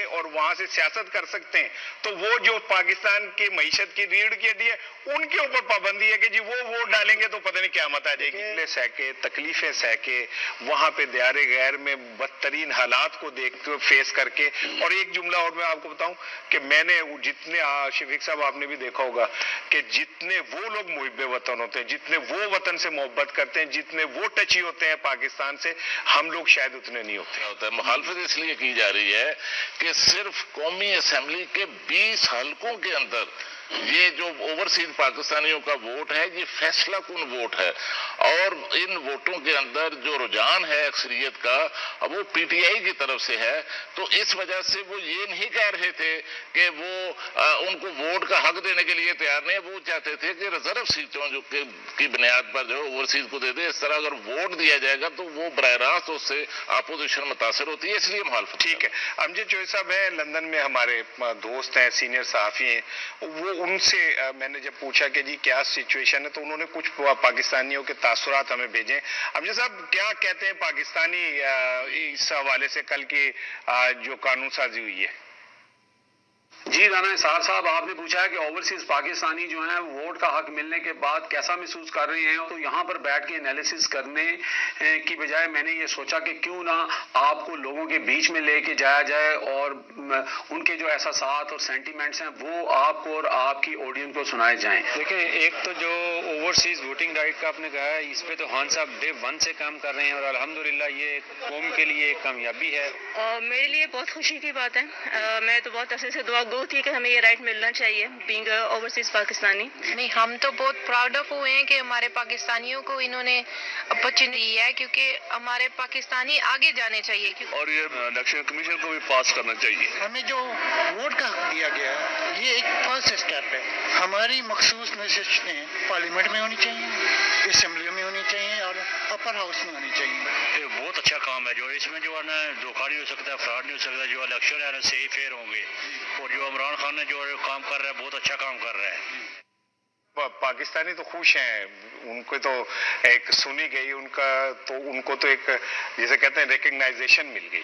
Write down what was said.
اور وہاں سے سیاست کر سکتے ہیں، تو وہ جو پاکستان کی معیشت کی ریڑھ کی ہڈی ہے ان کے اوپر پابندی ہے کہ جی وہ ووٹ ڈالیں گے تو پتہ نہیں قیامت آ جائے گی۔ سہ کے تکلیفیں سہ کے وہاں پہ دیار غیر میں بدترین حالات کو دیکھتے ہوئے فیس کر کے، اور ایک جملہ اور میں آپ کو بتاؤں کہ میں نے جتنے شفیق صاحب آپ نے بھی دیکھا ہوگا کہ جتنے وہ لوگ محب وطن ہوتے ہیں، جتنے وہ وطن سے محبت کرتے ہیں، جتنے وہ ٹچی ہوتے ہیں پاکستان سے، ہم لوگ شاید اتنے نہیں ہوتے۔ مخالفت اس لیے کی جا رہی ہے کہ صرف قومی اسمبلی کے 20 حلقوں کے اندر یہ جو اوورسیز پاکستانیوں کا ووٹ ہے یہ فیصلہ کن ووٹ ہے، اور ان ووٹوں کے اندر جو رجحان ہے اکثریت کا وہ پی ٹی آئی کی طرف سے ہے، تو اس وجہ سے وہ یہ نہیں کہہ رہے تھے کہ وہ ان کو ووٹ کا حق دینے کے لیے تیار نہیں، وہ چاہتے تھے کہ ریزرو سیٹوں جو کی بنیاد پر جو اوورسیز کو دے دے۔ اس طرح اگر ووٹ دیا جائے گا تو وہ براہ راست اس سے اپوزیشن متاثر ہوتی ہے، اس لیے مخالفت۔ ٹھیک ہے، امجد چوہے صاحب ہیں لندن میں، ہمارے دوست ہیں، سینئر صحافی ہیں، وہ ان سے میں نے جب پوچھا کہ جی کیا سچویشن ہے تو انہوں نے کچھ پاکستانیوں کے تاثرات ہمیں بھیجے۔ امجد صاحب کیا کہتے ہیں پاکستانی اس حوالے سے کل کی جو قانون سازی ہوئی ہے؟ جی رانا اسحاق صاحب، آپ نے پوچھا ہے کہ اوورسیز پاکستانی جو ہیں ووٹ کا حق ملنے کے بعد کیسا محسوس کر رہے ہیں، تو یہاں پر بیٹھ کے انالیسس کرنے کی بجائے میں نے یہ سوچا کہ کیوں نہ آپ کو لوگوں کے بیچ میں لے کے جایا جائے اور ان کے جو احساسات اور سینٹیمنٹس ہیں وہ آپ کو اور آپ کی آڈینس کو سنائے جائیں۔ دیکھیں، ایک تو جو اوورسیز ووٹنگ رائٹ کا آپ نے کہا ہے، اس پہ تو خان صاحب ڈے 1 سے کام کر رہے ہیں اور الحمدللہ یہ قوم کے لیے ایک کامیابی ہے۔ میرے لیے بہت خوشی کی بات ہے، میں تو بہت عرصے سے دعا گو تھی کہ ہمیں یہ رائٹ ملنا چاہیے بینگ اوورسیز پاکستانی۔ نہیں، ہم تو بہت پراؤڈ آف ہوئے ہیں کہ ہمارے پاکستانیوں کو انہوں نے اپرچونٹی دی ہے، کیونکہ ہمارے پاکستانی آگے جانے چاہیے، اور یہ الیکشن کمیشن کو بھی پاس کرنا چاہیے۔ ہمیں جو ووٹ کا حق دیا گیا ہے یہ ایک فرسٹ اسٹیپ ہے۔ ہماری مخصوص نشستیں پارلیمنٹ میں ہونی چاہیے، اسمبلیوں میں ہونی چاہیے اور اپر ہاؤس میں ہونی چاہیے۔ یہ بہت اچھا کام ہے، جو اس میں جو ہے نا دھوکہ نہیں ہو سکتا، فراڈ نہیں ہو سکتا، جو الیکشن ہے نا صحیح فیئر ہوں گے، اور جو عمران خان نے جو کام کر رہا ہے بہت اچھا کام کر رہا ہے۔ پاکستانی تو خوش ہیں، ان کو تو ایک سنی گئی، ان کو تو ایک جسے کہتے ہیں ریکگنائزیشن مل گئی۔